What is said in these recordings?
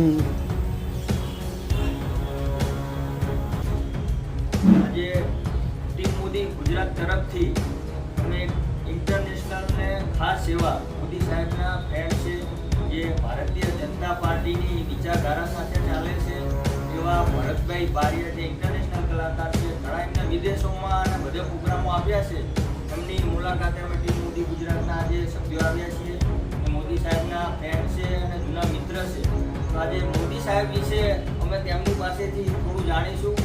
આજે ટીમ મોદી ગુજરાત તરફથી અમે ઇન્ટરનેશનલ ને ખાસ સેવા મોદી સાહેબના ફ્રેન્ડ છે, જે ભારતીય જનતા પાર્ટીની વિચારધારા સાથે ચાલે છે એવા ભરતભાઈ બારિયા, જે ઇન્ટરનેશનલ કલાકાર છે, ઘણા એમના વિદેશોમાં અને બધા પ્રોગ્રામો આવ્યા છે, એમની મુલાકાતે અમે ટીમ મોદી ગુજરાતના આજે સભ્યો આવ્યા છીએ. મોદી સાહેબના ફ્રેન્ડ છે અને જૂના મિત્ર છે. તો આજે મોદી સાહેબ વિશે અમે તેમની પાસેથી થોડું જાણીશું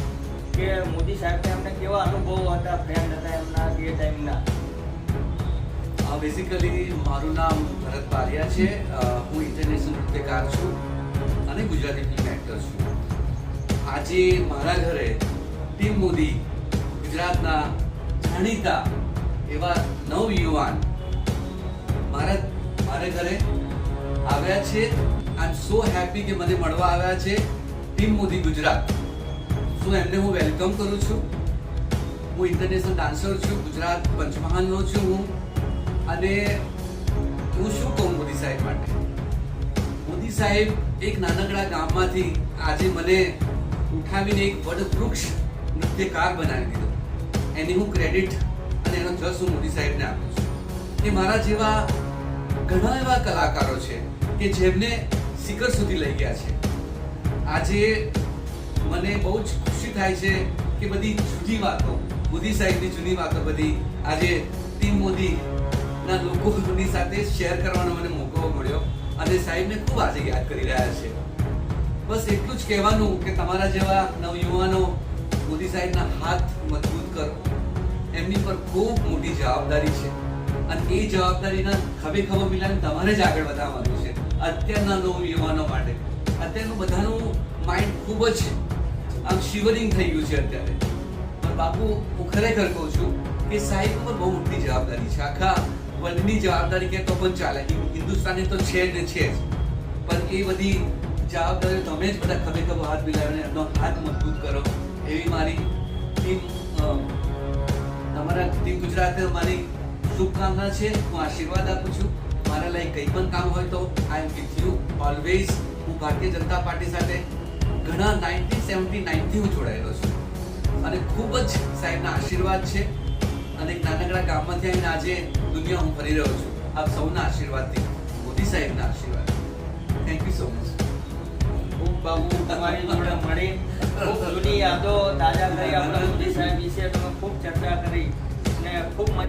કે મોદી સાહેબને એમને કેવા અનુભવો હતા, ફ્રેન્ડ હતા એમના તે ટાઈમના. બેઝિકલી મારું નામ ભરત બારિયા છે. હું ઇન્ટરનેશનલ નૃત્યકાર છું અને ગુજરાતી ફિલ્મ એક્ટર છું. આજે મારા ઘરે ટીમ મોદી ગુજરાતના જાણીતા એવા નવયુવાન મારા ઘરે આવ્યા છે. આઈ એમ સો હેપી કે મને મળવા આવ્યા છે ટીમ મોદી ગુજરાત. સો એમને હું વેલકમ કરું છું. હું ઇન્ટરનેશનલ ડાન્સર છું, ગુજરાત પંચમહાલનો છું હું. અને હું શું કહું મોદી સાહેબ માટે? મોદી સાહેબ એક નાનકડા ગામમાંથી આજે મને ઉઠાવીને એક વડવૃક્ષ નૃત્યકાર બનાવી દીધો. એની હું ક્રેડિટ અને એનો જસ હું મોદી સાહેબને આપું છું. કે મારા જેવા ઘણા એવા કલાકારો છે કે જેમને શિખર સુધી લઈ ગયા છે. આજે મને બહુ જ ખુશી થાય છે કે બધી જૂની વાતો, મોદી સાહેબની જૂની વાતો બધી આજે ટીમ મોદીના લોકોની સાથે શેર કરવાનો મને મોકો મળ્યો અને સાહેબને ખૂબ આજે યાદ કરી રહ્યા છે. બસ એટલું જ કહેવાનું કે તમારા જેવા નવયુવાનો મોદી સાહેબના હાથ મજબૂત કરો. એમની પર ખૂબ મોટી જવાબદારી છે અને એ જવાબદારીના ખભે ખભો મિલાવીને તમારે જ આગળ વધવાનું છે. અત્યારના નવયુવાનો માટે અત્યારનું બધાનું માઇન્ડ ખૂબ જ આમ શિવરિંગ થઈ ગયું છે અત્યારે. પણ બાપુ, હું ખરેખર કહું છું કે સાહેબ ઉપર બહુ મોટી જવાબદારી છે. આખા વર્લ્ડની જવાબદારી કે તો પણ ચાલે, હિન્દુસ્તાની તો છે જ છે જ. પણ એ બધી જવાબદારીઓ તમે જ બધા ખભે ખભો હાથ મિલાવીને એમનો હાથ મજબૂત કરો એવી મારી ટીમ તમારા ટીમ ગુજરાતે મારી શુભકામના છે. હું આશીર્વાદ આપું છું. મારા લાયક કંઈ પણ કામ હોય તો આઈ એમ વિથ યુ ઓલવેઝ. હું ભારતીય જનતા પાર્ટી સાથે ઘણા 1979થી હું જોડાયેલો છું અને ખૂબ જ સાહેબના આશીર્વાદ છે. અને એક નાનકડા ગામમાંથી આવીને આજે દુનિયા હું ફરી રહ્યો છું આપ સૌના આશીર્વાદથી, મોદી સાહેબના આશીર્વાદ. Thank you so much. ખૂબ બાબુ, તમારી જોડે મળી ખૂબ જૂની યાદો તાજા કરી. આપણે મોદી સાહેબ વિશે તમે ખૂબ ચર્ચા કરી અને ખૂબ મજા